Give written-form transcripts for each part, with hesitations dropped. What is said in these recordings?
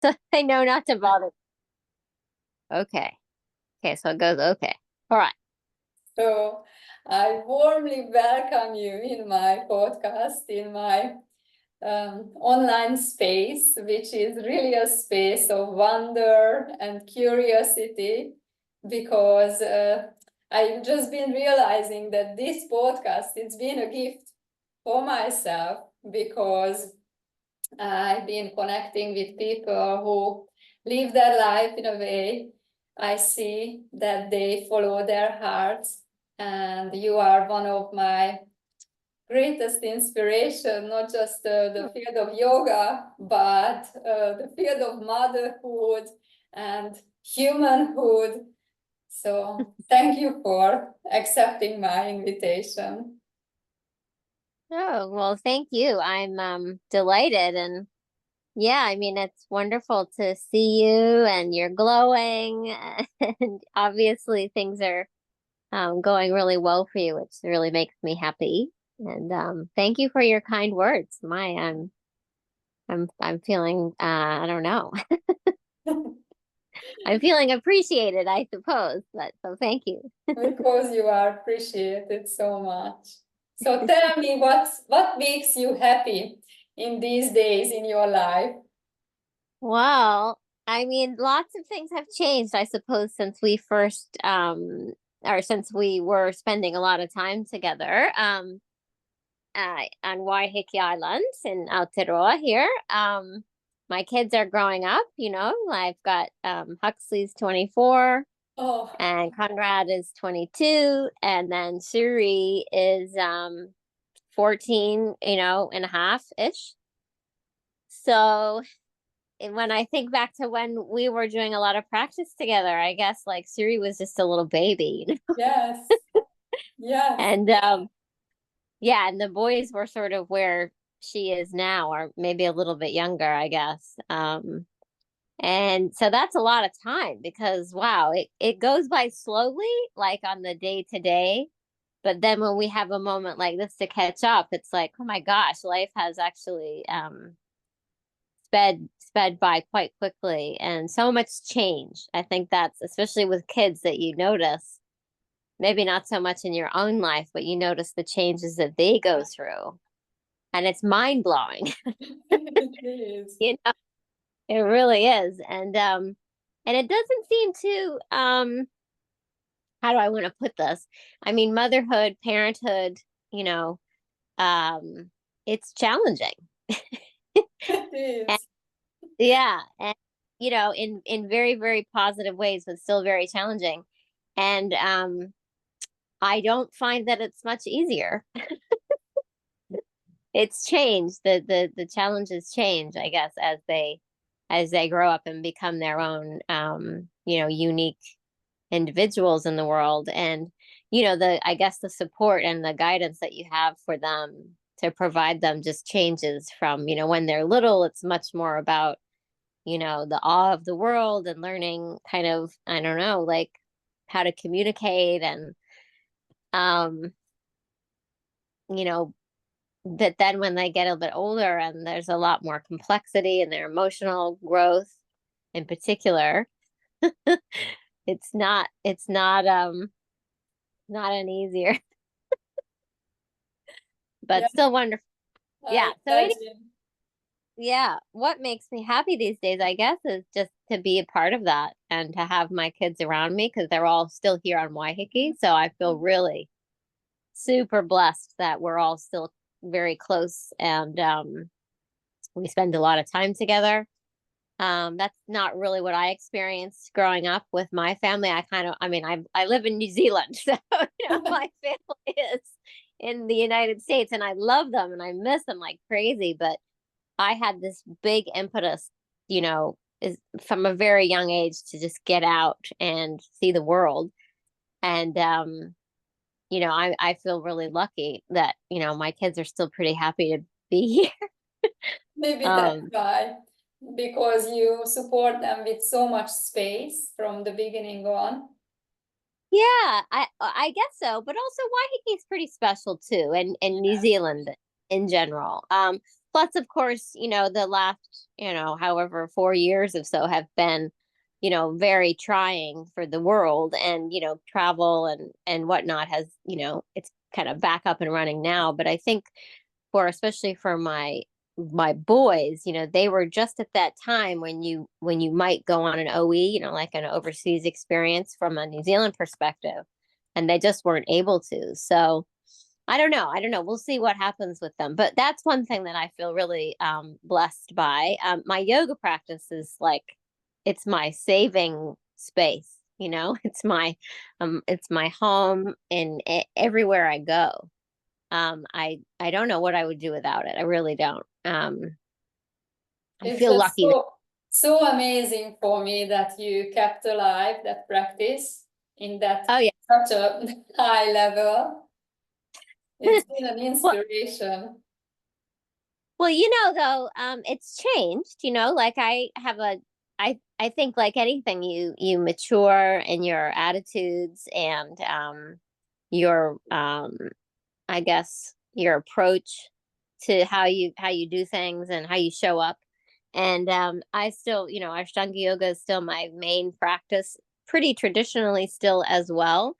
So I know not to bother. Okay. Okay, so it goes okay. All right. So I warmly welcome you in my podcast, in my online space, which is really a space of wonder and curiosity, because I've just been realizing that this podcast, it's been a gift for myself, because I've been connecting with people who live their life in a way I see that they follow their hearts. And you are one of my greatest inspiration, not just the field of yoga, but the field of motherhood and humanhood. So thank you for accepting my invitation. Oh, well, thank you. I'm delighted, and yeah, I mean it's wonderful to see you and you're glowing and obviously things are going really well for you, which really makes me happy. And thank you for your kind words. I'm feeling I don't know. I'm feeling appreciated, I suppose. But so thank you. Because you are appreciated so much. So tell me, what makes you happy in these days in your life? Well, I mean, lots of things have changed, I suppose, since we first or since we were spending a lot of time together on Waiheke Island in Aotearoa here. My kids are growing up, you know. I've got Huxley's 24 Oh, and Conrad is 22, and then Suri is 14, you know, and a half ish. So and when I think back to when we were doing a lot of practice together, I guess like Suri was just a little baby, you know? yes, yes. And yeah, and the boys were sort of where she is now, or maybe a little bit younger, I guess. And so that's a lot of time because wow, it goes by slowly, like on the day to day. But then when we have a moment like this to catch up, it's like, oh my gosh, life has actually sped by quite quickly and so much change. I think that's especially with kids that you notice, maybe not so much in your own life, but you notice the changes that they go through. And it's mind blowing. It is. You know, it really is. And it doesn't seem to how do I want to put this? I mean, motherhood, parenthood, you know, it's challenging. It And is. yeah, and you know, in very, very positive ways, but still very challenging. And I don't find that it's much easier. It's changed. The challenges change, I guess, as they grow up and become their own you know, unique individuals in the world. And, you know, the I guess the support and the guidance that you have for them to provide them just changes from, you know, when they're little, it's much more about, you know, the awe of the world and learning kind of, I don't know, like how to communicate and um, you know, that then when they get a bit older and there's a lot more complexity in their emotional growth in particular, it's not any easier, Yeah, but still wonderful. I Yeah. So any imagine. yeah, what makes me happy these days, I guess, is just to be a part of that and to have my kids around me because they're all still here on Waiheke. So I feel really super blessed that we're all still very close and we spend a lot of time together. That's not really what I experienced growing up with my family. I mean, I live in New Zealand, so you know, my family is in the United States, and I love them and I miss them like crazy. But I had this big impetus, you know, is from a very young age to just get out and see the world. And you know, I feel really lucky that, you know, my kids are still pretty happy to be here. Maybe that's Um, why, because you support them with so much space from the beginning on. yeah, I guess so, but also Waihiki's pretty special too, and New Yeah. Zealand in general. plus, of course, the last, however 4 years or so have been, very trying for the world, and travel and whatnot has, it's kind of back up and running now. But I think especially for my boys, they were just at that time when you might go on an OE, like an overseas experience from a New Zealand perspective, and they just weren't able to. So I don't know. I don't know. We'll see what happens with them. But that's one thing that I feel really blessed by. My yoga practice is like it's my saving space. It's my home and everywhere I go. I don't know what I would do without it. I really don't. I It's feel just lucky that. so amazing for me that you kept alive that practice in that Oh yeah. such a high level. It's been an Well, inspiration. though, it's changed. Like I think like anything, you mature in your attitudes and your I guess your approach to how you do things and how you show up. And I still, Ashtanga yoga is still my main practice, pretty traditionally still as well.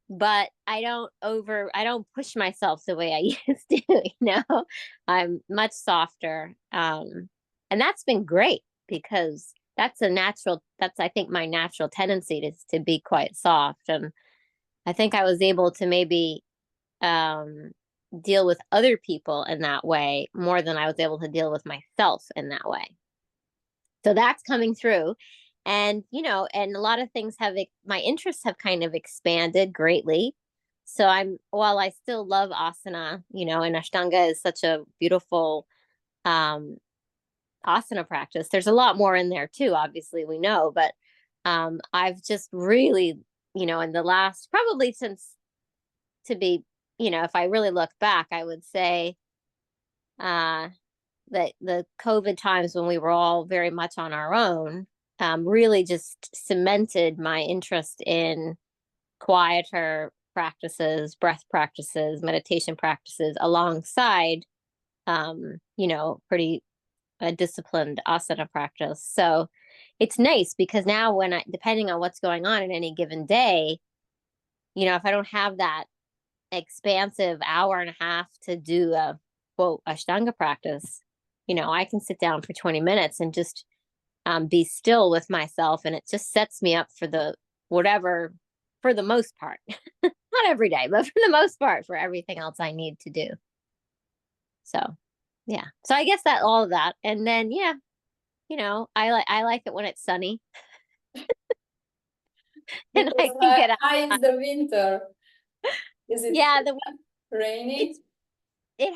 But I don't push myself the way I used to. I'm much softer. And that's been great because that's I think my natural tendency to be quite soft. And I think I was able to maybe um, deal with other people in that way more than I was able to deal with myself in that way. So that's coming through. And, and a lot of things my interests have kind of expanded greatly. So while I still love asana, and Ashtanga is such a beautiful um, asana practice, there's a lot more in there too, obviously, we know. But I've just really, in the last, probably since to be, if I really look back, I would say uh, that the COVID times when we were all very much on our own really just cemented my interest in quieter practices, breath practices, meditation practices alongside, pretty disciplined asana practice. So it's nice because now depending on what's going on in any given day, if I don't have that expansive hour and a half to do a quote Ashtanga practice, I can sit down for 20 minutes and just be still with myself. And it just sets me up for whatever, for the most part, not every day, but for the most part, for everything else I need to do. So, yeah. So I guess that all of that. And then, yeah, I like it when it's sunny and Because I can get out. how is the winter? Is it Yeah, rainy? it's it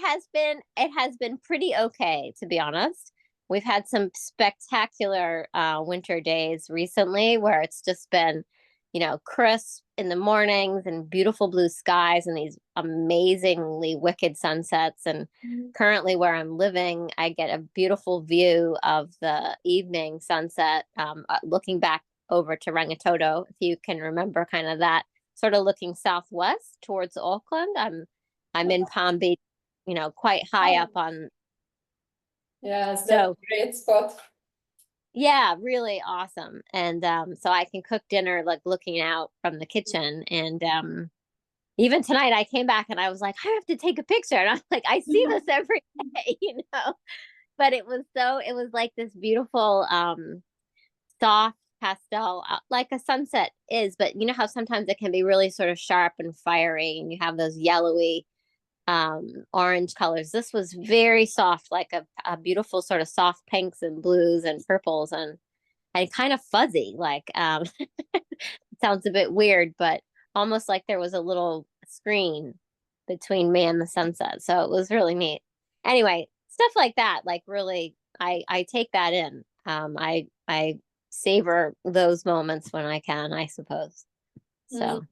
has been pretty okay, to be honest. We've had some spectacular winter days recently where it's just been, crisp in the mornings and beautiful blue skies and these amazingly wicked sunsets. And currently where I'm living, I get a beautiful view of the evening sunset, looking back over to Rangitoto, if you can remember kind of that sort of looking southwest towards Auckland. I'm in Palm Beach, quite high up Oh, on. yes, that's So a great spot. yeah, really awesome. And so I can cook dinner like looking out from the kitchen. And even tonight I came back and I was like, I have to take a picture. And I'm like, I see this every day, But it was like this beautiful soft pastel, like a sunset is, but you know how sometimes it can be really sort of sharp and fiery and you have those yellowy orange colors. This was very soft, like a beautiful sort of soft pinks and blues and purples and kind of fuzzy, like it sounds a bit weird, but almost like there was a little screen between me and the sunset. So it was really neat. Anyway, stuff like that, like really I take that in. I savor those moments when I can, I suppose. Mm. So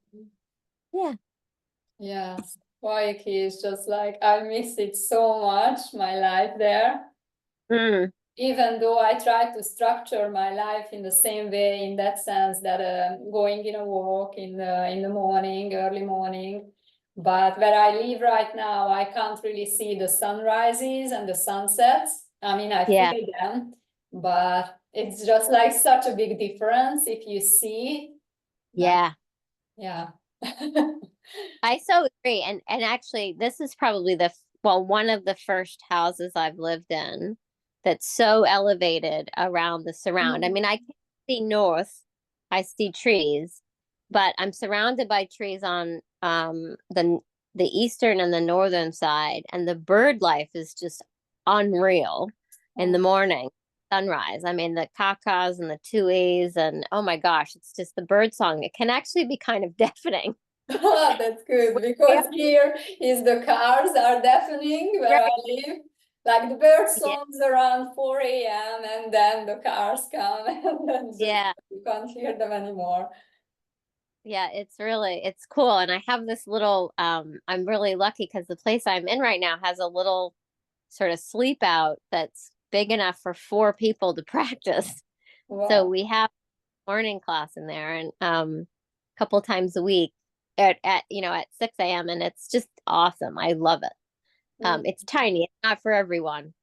yeah. Yes, Waikiki is just like I miss it so much, my life there. Mm. Even though I try to structure my life in the same way, in that sense that going in a walk in the morning, early morning, But where I live right now, I can't really see the sunrises and the sunsets. I mean, I Yeah. feel them, but it's just like such a big difference if you see. Like, Yeah. yeah. I so agree. And actually this is probably one of the first houses I've lived in that's so elevated around the surround. I Mm. mean, I can't see north. I see trees, but I'm surrounded by trees on the eastern and the northern side, and the bird life is just unreal in the Oh, morning sunrise. I mean, the cacas and the tuis, and oh my gosh, it's just the bird song. It can actually be kind of deafening. that's good because here is the cars are deafening where I Right. live. Like the bird Yeah. songs around 4 a.m. and then the cars come and then just Yeah. you can't hear them anymore. Yeah, it's cool. And I have this little I'm really lucky because the place I'm in right now has a little sort of sleep out that's big enough for four people to practice. So Wow. we have morning class in there, and a couple times a week at 6 a.m. and it's just awesome. I love it. Mm. It's tiny, it's not for everyone.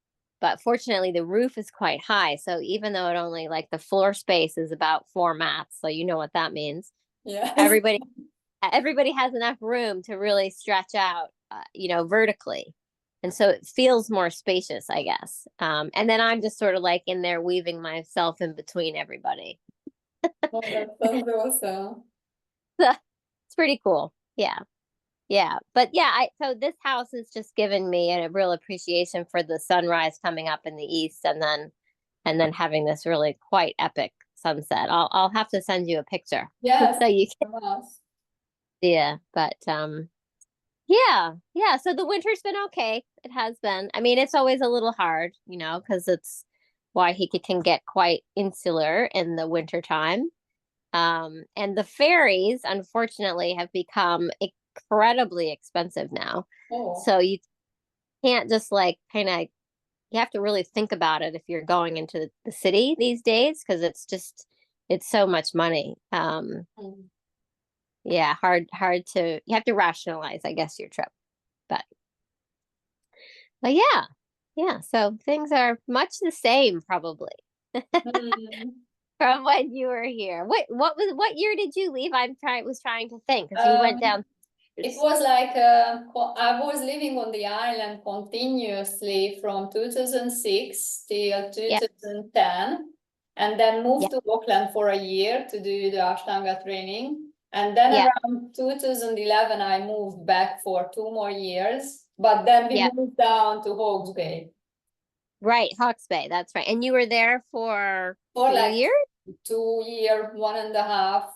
But fortunately the roof is quite high. So even though it only like the floor space is about four mats, so you know what that means. Yes. Everybody has enough room to really stretch out, vertically. And so it feels more spacious, I guess. And then I'm just sort of like in there weaving myself in between everybody. Oh, that sounds awesome. It's pretty cool. Yeah. Yeah. But yeah, so this house has just given me a real appreciation for the sunrise coming up in the east, and then having this really quite epic sunset. I'll have to send you a picture Yes. so you can Yes. see it. But yeah, yeah. So the winter's been okay. It has been. I mean, it's always a little hard, because it's Waiheke can get quite insular in the winter time. And the ferries, unfortunately, have become incredibly expensive now. Oh, So you can't just like kind of, you have to really think about it if you're going into the city these days, because it's so much money. mm. Yeah, hard to, you have to rationalize, I guess, your trip. But But yeah, yeah. So things are much the same probably Mm. from when you were here. What year did you leave? Was trying to think because you went Um, down. it was like I was living on the island continuously from 2006 till Yeah, 2010, and then moved yeah, to Auckland for a year to do the Ashtanga training. And then yeah, around 2011, I moved back for 2 more years, but then we yeah. moved down to Hawke's Bay Right, Hawke's Bay. That's right. And you were there for for two like years? 2 year, 1.5.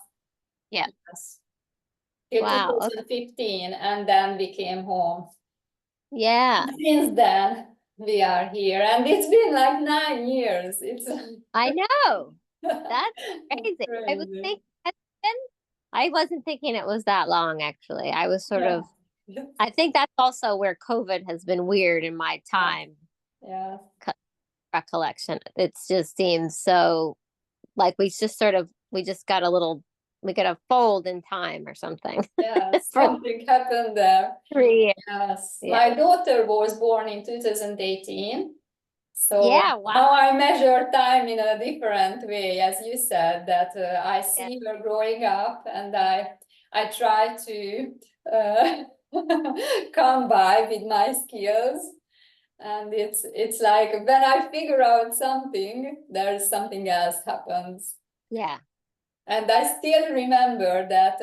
Yeah. Yes. Till Wow. Okay. 2015, and then we came home. Yeah, Since then, we are here, and it's been like 9 years. It's I know. That's crazy. crazy. I wasn't thinking it was that long actually. I was sort Yeah. of I think that's also where COVID has been weird in my Yeah. time Yeah. recollection. It just seems so like we just got we got a fold in time or something Yes, for something happened there. 3 years. Yes, Yeah. my daughter was born in 2018. So Yeah. Wow. now I measure time in a different way, as you said, that I Yeah. see her growing up, and I try to uh, come by with my skills. And it's like when I figure out something, there's something else happens. Yeah. And I still remember that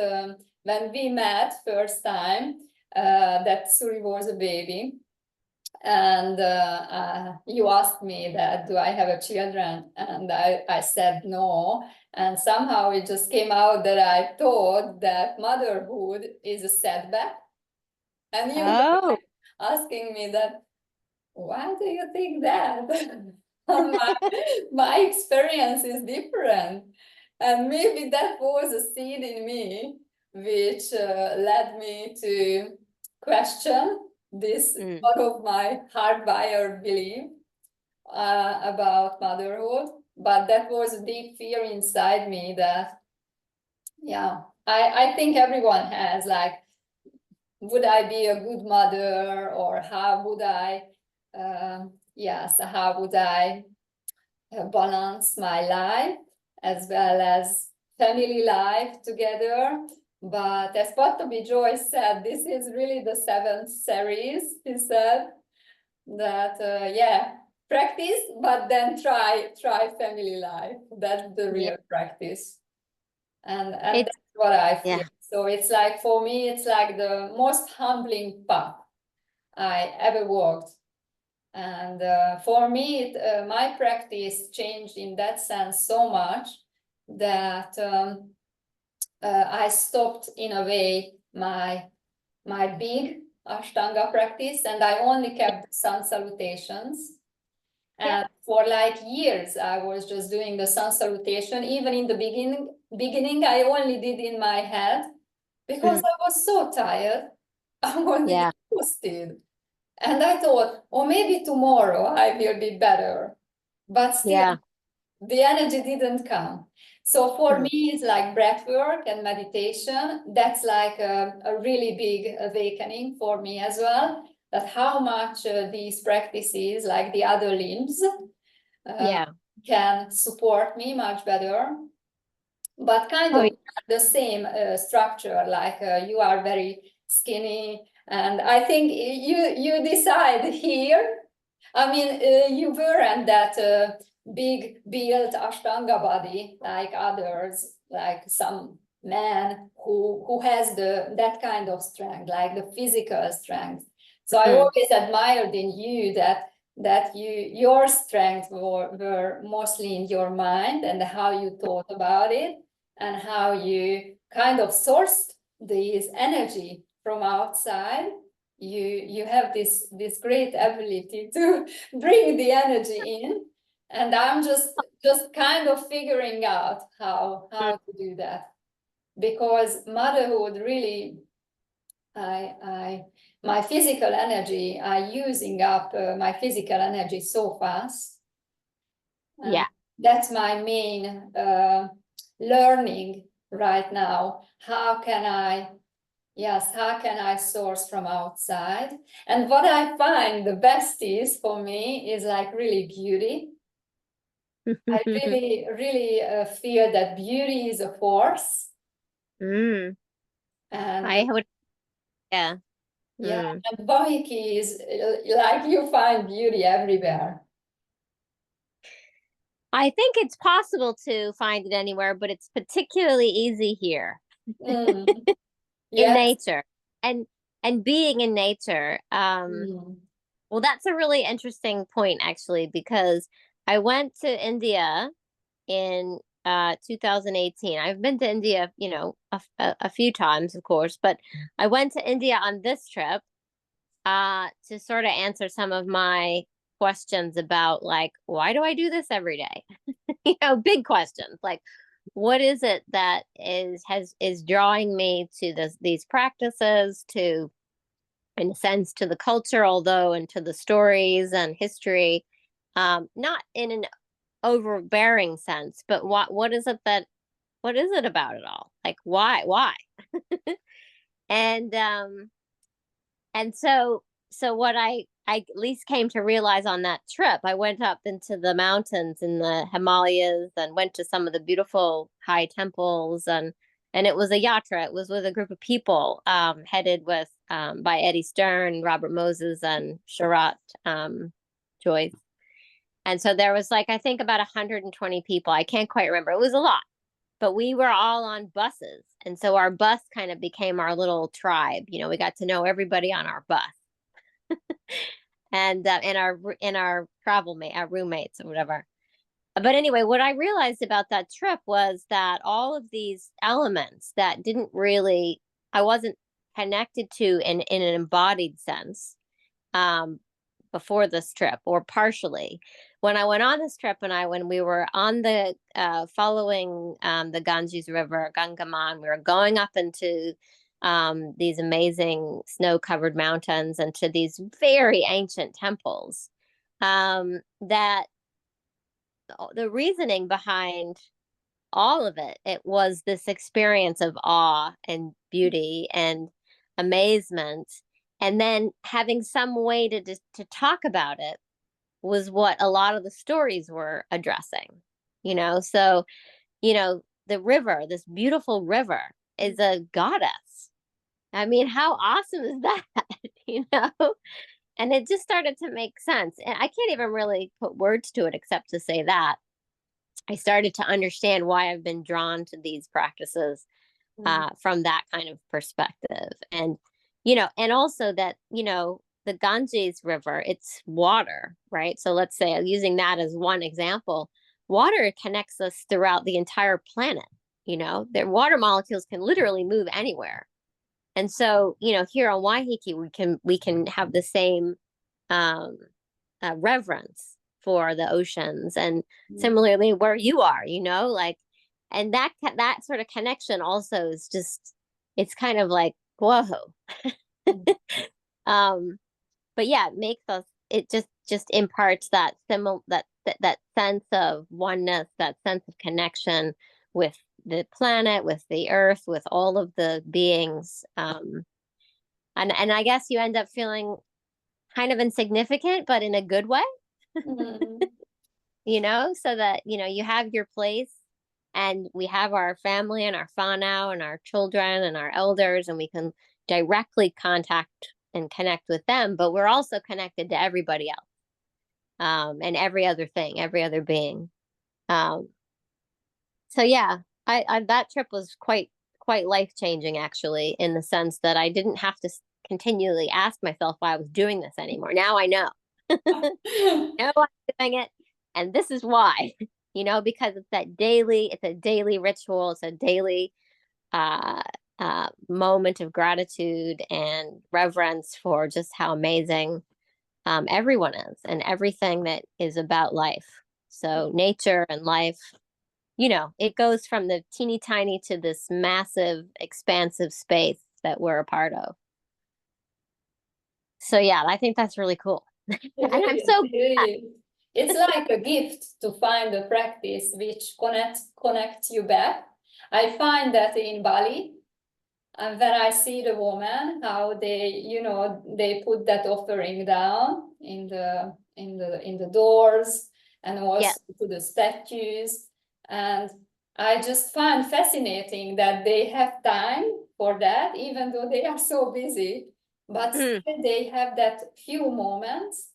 when we met first time, that Suri was a baby, and you asked me that do I have a children, and I said no, and somehow it just came out that I thought that motherhood is a setback, and you were Oh. asking me that why do you think that? my, my experience is different. And maybe that was a seed in me which led me to question this Mm. part of my hardwired belief about motherhood. But that was a deep fear inside me that, yeah, I think everyone has like would I be a good mother, or how would I, yes, how would I balance my life as well as family life together. But as Patabi Joyce said, this is really the seventh series, he said, that, yeah, practice, but then try family life. That's the Yeah. real practice. And It's, that's what I yeah. feel. So it's like, for me, it's like the most humbling path I ever walked. And for me, my practice changed in that sense so much that I stopped, in a way, my big Ashtanga practice, and I only kept the sun salutations. Yeah. And for like years, I was just doing the sun salutation. Even in the beginning, I only did in my head because Mm, I was so tired. I was yeah. exhausted. And I thought, oh, maybe tomorrow I will be better. But still, Yeah. the energy didn't come. So for Mm, me, it's like breath work and meditation. That's like a really big awakening for me as well. That how much these practices, like the other limbs, uh, yeah. can support me much better. But kind Oh, of the same structure, like you are very skinny, and I think you decide here. I mean, you weren't that big built Ashtanga body like others, like some man who has that kind of strength, like the physical strength. So I mm, always admired in you that your strengths were mostly in your mind and how you thought about it, and how you kind of sourced this energy from outside. You have this great ability to bring the energy in, and I'm just kind of figuring out mm, how to do that, because motherhood really, I my physical energy, I using up my physical energy so fast. And yeah. that's my main learning right now. How can I, yes, how can I source from outside? And what I find the best is for me is like really beauty. I really feel that beauty is a force. Mm, And I would, yeah. yeah, Mm. and Bahiki is like you find beauty everywhere. I think it's possible to find it anywhere, but it's particularly easy here Mm, in yes. nature. And being in nature. Mm, Well, that's a really interesting point actually, because I went to India in 2018. I've been to India, a few times, of course, but I went to India on this trip to sort of answer some of my questions about, like, why do I do this every day? Big questions like, what is it that is drawing me to these practices, to, in a sense, to the culture, although, and to the stories and history, not in an overbearing sense, but what is it about it all? Like, why? And so what I at least came to realize on that trip, I went up into the mountains in the Himalayas and went to some of the beautiful high temples, and it was a yatra. It was with a group of people, headed with by Eddie Stern, Robert Moses, and Sharat Joyce. And so there was, like, I think about 120 people. I can't quite remember. It was a lot, but we were all on buses. And so our bus kind of became our little tribe. We got to know everybody on our bus, and our travel mate, our roommates or whatever. But anyway, what I realized about that trip was that all of these elements that didn't really, I wasn't connected to in an embodied sense, um, before this trip, or partially. When I went on this trip, when we were on the following the Ganges River, Gangaman, we were going up into these amazing snow-covered mountains and to these very ancient temples. That the reasoning behind all of it was this experience of awe and beauty, and amazement, and then having some way to talk about it was what a lot of the stories were addressing. So the river, this beautiful river, is a goddess. I mean, how awesome is that? you know and it just started to make sense, and I can't even really put words to it except to say that I started to understand why I've been drawn to these practices Mhm. from that kind of perspective. And also that, the Ganges River, it's water, right? So let's say, using that as one example, water connects us throughout the entire planet. The water molecules can literally move anywhere. And so, here on Waiheke, we can have the same um, reverence for the oceans, and similarly where you are, like, and that sort of connection also is just, it's kind of like whoa. Mhm. um but yeah, it just imparts that sense of oneness, that sense of connection with the planet, with the earth, with all of the beings. And I guess you end up feeling kind of insignificant, but in a good way. Mhm. So that, you have your place, and we have our family and our whānau and our children and our elders, and we can directly contact and connect with them, but we're also connected to everybody else, and every other thing, every other being. Um, so yeah, that trip was quite life changing, actually, in the sense that I didn't have to continually ask myself why I was doing this anymore. Now I know. Know I'm doing it, and this is why. Because it's a daily ritual, it's a daily uh moment of gratitude and reverence for just how amazing everyone is, and everything that is about life. So nature and life, it goes from the teeny tiny to this massive, expansive space that we're a part of. So yeah, I think that's really cool. It And I'm is, so it is. It's like a gift to find a practice which connects you back. I find that in Bali, and when I see the woman, how they put that offering down in the doors, and yeah. also to the statues. And I just find fascinating that they have time for that, even though they are so busy. But Mm, still they have that few moments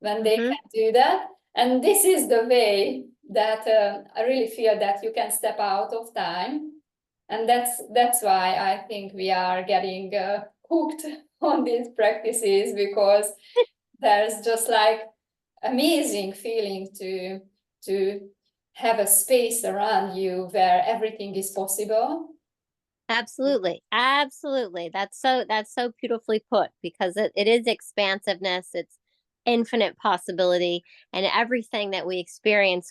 when they mm-hmm. can do that. And this is the way that I really feel that you can step out of time, and that's why I think we are getting hooked on these practices, because there's just like amazing feeling to have a space around you where everything is possible. Absolutely. Absolutely. That's so beautifully put, because it is expansiveness, it's infinite possibility, and everything that we experience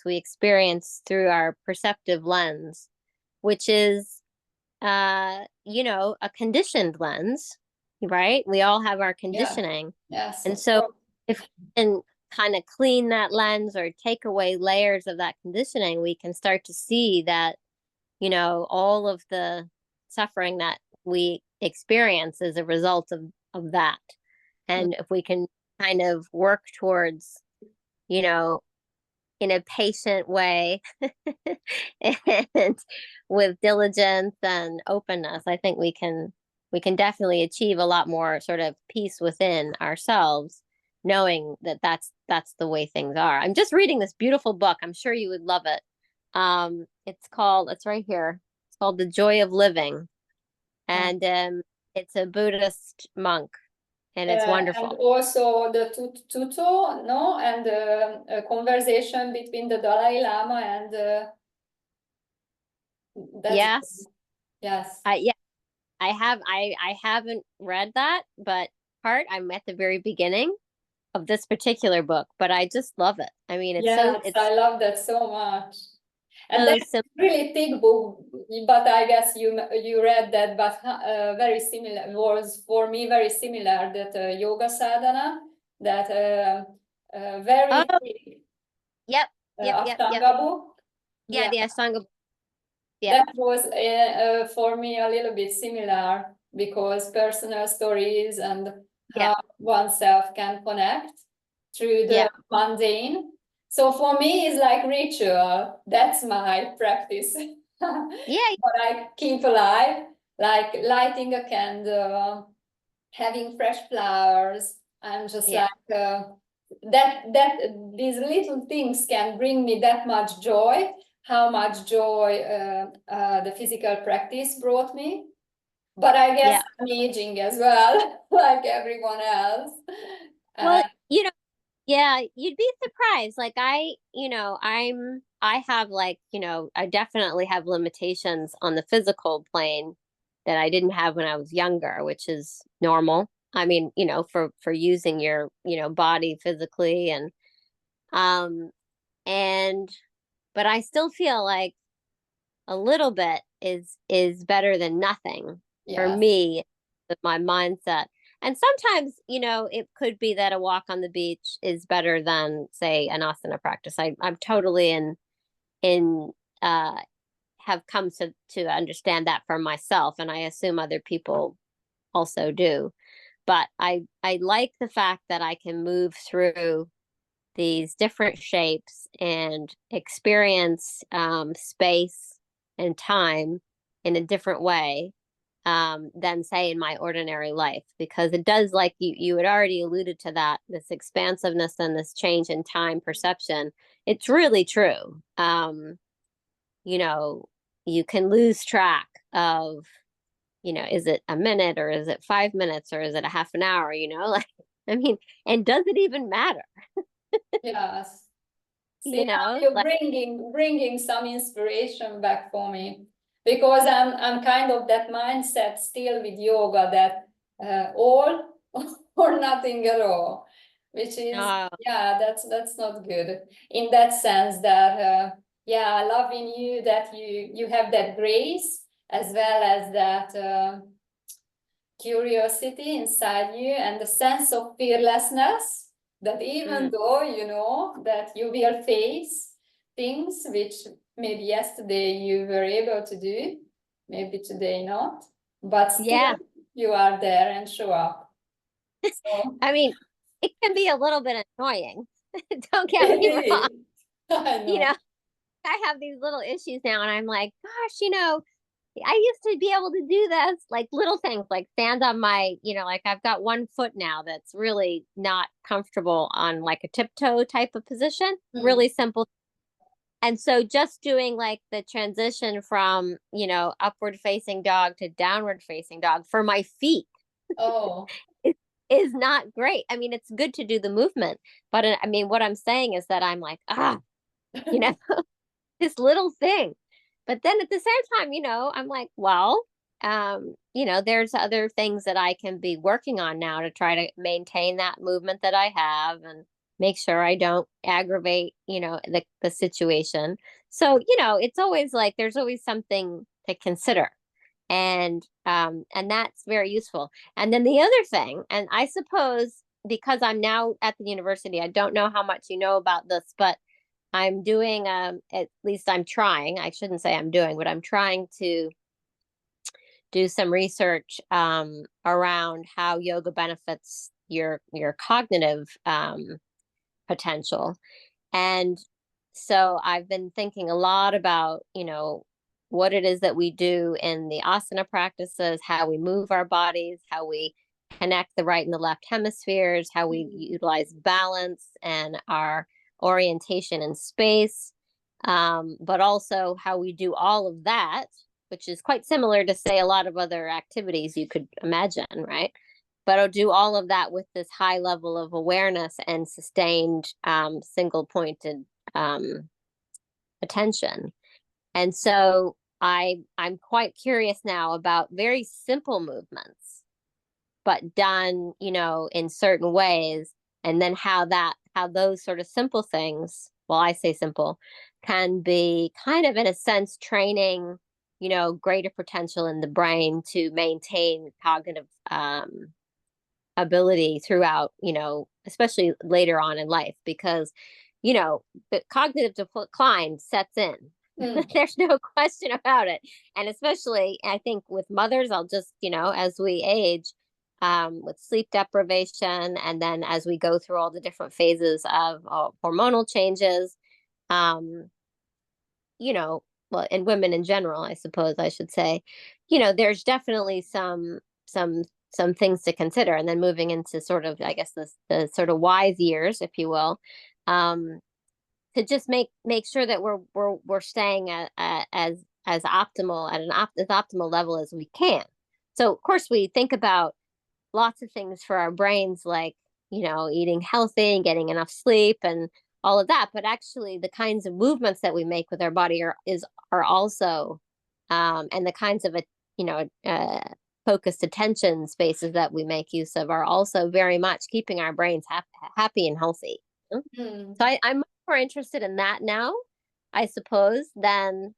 through our perceptive lens, which is a conditioned lens, right? We all have our Yeah. conditioning. Yes, And of so course. if we can kind of clean that lens or take away layers of that conditioning, we can start to see that, all of the suffering that we experience as a result of that. And if we can kind of work towards, you know, in a patient way and with diligence and openness, I think we can definitely achieve a lot more sort of peace within ourselves, knowing that that's the way things are. I'm just reading this beautiful book. I'm sure you would love it. It's right here. It's called The Joy of Living, Uh, and it's a Buddhist monk, and it's and wonderful. also the tuto, no, and a conversation between the Dalai Lama and that's Yes, yes. yeah, I haven't read that, but I'm at the very beginning of this particular book, but I just love it. I mean, Yes, it's I love that so much. And so that's simple. really thick book, but I guess you read that, but very similar, was for me very similar, that yoga sadhana, that Oh, very thick yep, yep, yep, yep. Ashtanga book. Yeah, Yeah, the Ashtanga. Yep. that was for me a little bit similar. because personal stories and Yeah. how oneself can connect through Yeah. the mundane. So for me, it's like ritual. That's my practice. Yeah. What I keep alive, like lighting a candle, having fresh flowers. I'm just Yeah. like that. These little things can bring me that much joy. How much joy the physical practice brought me. But I guess Yeah. I'm aging as well, like everyone else. Well, And yeah, you'd be surprised. Like I have like, I definitely have limitations on the physical plane that I didn't have when I was younger, which is normal. I mean, for using your, body physically um and but I still feel like a little bit is better than nothing for yes, me with my mindset. And sometimes, it could be that a walk on the beach is better than, say, an asana practice. I'm totally in uh have come to understand that for myself, and I assume other people also do. But I like the fact that I can move through these different shapes and experience space and time in a different way than say in my ordinary life, because it does, like you had already alluded to, that this expansiveness and this change in time perception. It's really true. You know, you can lose track of, is it a minute or is it 5 minutes or is it a half an hour, like, I mean, and does it even matter? yes. See, You now know, you're like, bringing some inspiration back for me, because I'm kind of that mindset still with yoga, that all or nothing at all, which is, uh, yeah, that's not good in that sense. That yeah, I love in you that you have that grace as well as that curiosity inside you and the sense of fearlessness, that even mm, though you know that you will face things which maybe yesterday you were able to do, maybe today not, but still yeah. you are there and show up. So I mean, it can be a little bit annoying. Don't get me wrong. it is. I You know. know, I have these little issues now, and I'm like, gosh, I used to be able to do this, like little things like stand on my, like I've got one foot now that's really not comfortable on like a tiptoe type of position, Hmm. really simple. And so just doing like the transition from, upward facing dog to downward facing dog for my feet Oh. is, is not great. I mean, it's good to do the movement, but I mean, what I'm saying is that I'm like, you know, this little thing. But then at the same time, I'm like, well, there's other things that I can be working on now to try to maintain that movement that I have and make sure I don't aggravate, the situation. So, it's always like there's always something to consider. And that's very useful. And then the other thing, and I suppose because I'm now at the university, I don't know how much you know about this, but I'm doing, at least I'm trying, I shouldn't say I'm doing, but I'm trying to do some research around how yoga benefits your cognitive potential. And so I've been thinking a lot about, what it is that we do in the asana practices, how we move our bodies, how we connect the right and the left hemispheres, how we utilize balance and our orientation in space, but also how we do all of that, which is quite similar to, say, a lot of other activities you could imagine, right? But I'll do all of that with this high level of awareness and sustained single pointed um, attention. And so I'm quite curious now about very simple movements, but done, in certain ways, and then how those sort of simple things, well, I say simple, can be kind of in a sense training, greater potential in the brain to maintain cognitive ability throughout, especially later on in life, because, the cognitive decline sets in. Mm. There's no question about it. And especially, I think with mothers, I'll just, as we age, with sleep deprivation, and then as we go through all the different phases of hormonal changes, um, well, in women in general, I suppose I should say, there's definitely some things to consider. And then moving into sort of, I guess, the sort of wise years, if you will, um, to just make sure that we're staying as optimal at as optimal level as we can. So of course we think about lots of things for our brains, like eating healthy and getting enough sleep and all of that. But actually, the kinds of movements that we make with our body are also, and the kinds of focused attention spaces that we make use of are also very much keeping our brains happy and healthy. Mm. So I'm much more interested in that now, I suppose, than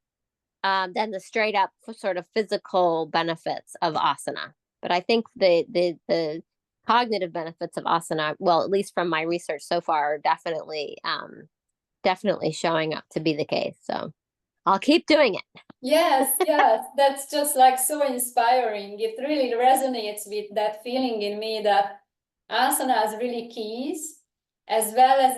the straight up sort of physical benefits of asana. But I think the cognitive benefits of asana, well, at least from my research so far, are definitely showing up to be the case. So I'll keep doing it. Yes, yes, that's just like so inspiring. It really resonates with that feeling in me that asana is really keys, as well as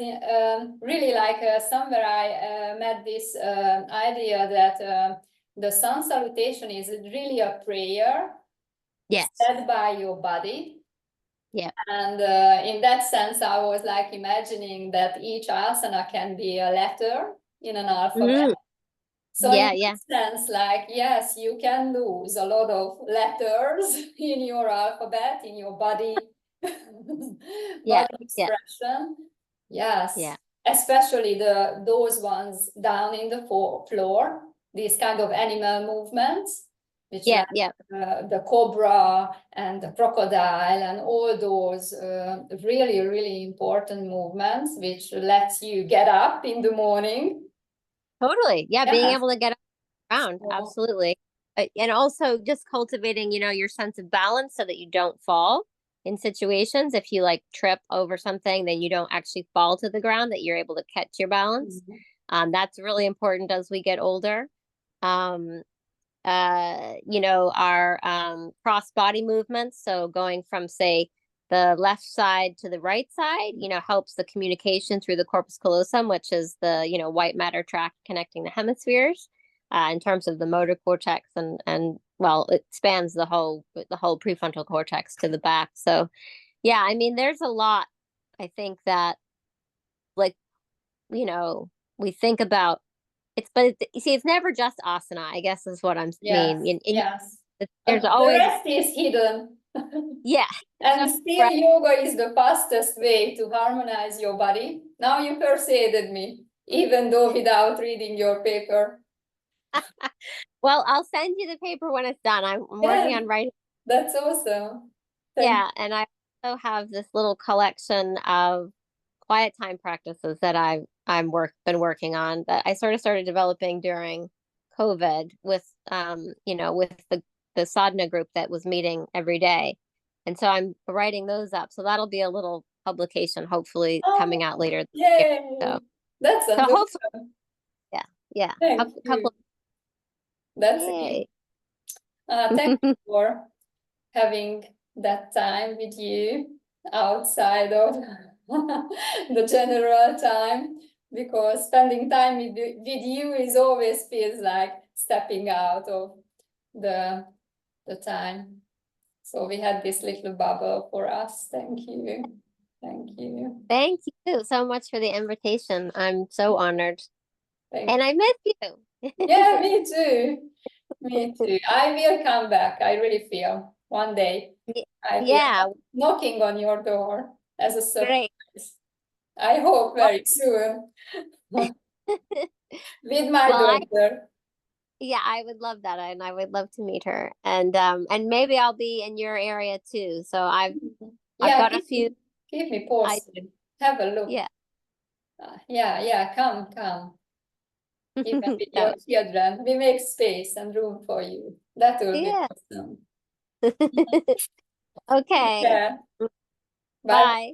really like somewhere I met this idea that the sun salutation is really a prayer Yes. said by your body. Yeah. And in that sense, I was like imagining that each asana can be a letter in an alphabet. Mm. So in Yeah. Yeah. that sense, like, yes, you can lose a lot of letters in your alphabet, in your body, Yeah. body Yeah. expression. Yes, Yeah. especially those ones down in the floor, these kind of animal movements, which Yeah. like Yeah. the cobra and the crocodile and all those really, really important movements, which lets you get up in the morning. Totally. Yeah. Being Yes. able to get around. So, Absolutely. And also just cultivating, your sense of balance so that you don't fall in situations. If you like trip over something, then you don't actually fall to the ground, that you're able to catch your balance. mhm. That's really important as we get older. Um, our cross body movements. So going from, say, the left side to the right side, helps the communication through the corpus callosum, which is the, white matter tract connecting the hemispheres, in terms of the motor cortex, and well, it spans the whole prefrontal cortex to the back. So yeah, I mean, there's a lot, I think, that, like, we think about but you see, it's never just asana, I guess, is what I'm Yes, mean. yes. There's The always, rest is hidden. yeah, And still, yoga is the fastest way to harmonize your body. Now you persuaded me, even though without reading your paper. well, I'll send you the paper when it's done. I'm working Yes, on writing. that's awesome. Thank Yeah, and I also have this little collection of quiet time practices that been working on, that I sort of started developing during COVID with the sadhana group that was meeting every day. And so I'm writing those up. So that'll be a little publication, hopefully Oh, coming out later this year. yay. So That sounds hopefully, awesome. yeah, yeah. Thank Couple you. That's it. yay. Thank you for having that time with you outside of the general time, because spending time with you is always feels like stepping out of the the time. So we had this little bubble for us. Thank you. Thank you. Thank you so much for the invitation. I'm so honored. Thank And I miss you. Yeah, me too. Me too. I will come back. I really feel one day I Yeah, will knocking on your door as a great. surprise. I hope Well, very soon with my well, daughter. yeah, I would love that, and I would love to meet her. And maybe I'll be in your area too. So I've Yeah, got a few. keep me I posted. Have a look. Yeah. Yeah, yeah, come. Even with That your children. We make space and room for you. That will be yeah. awesome. Okay. Yeah. Bye. Bye.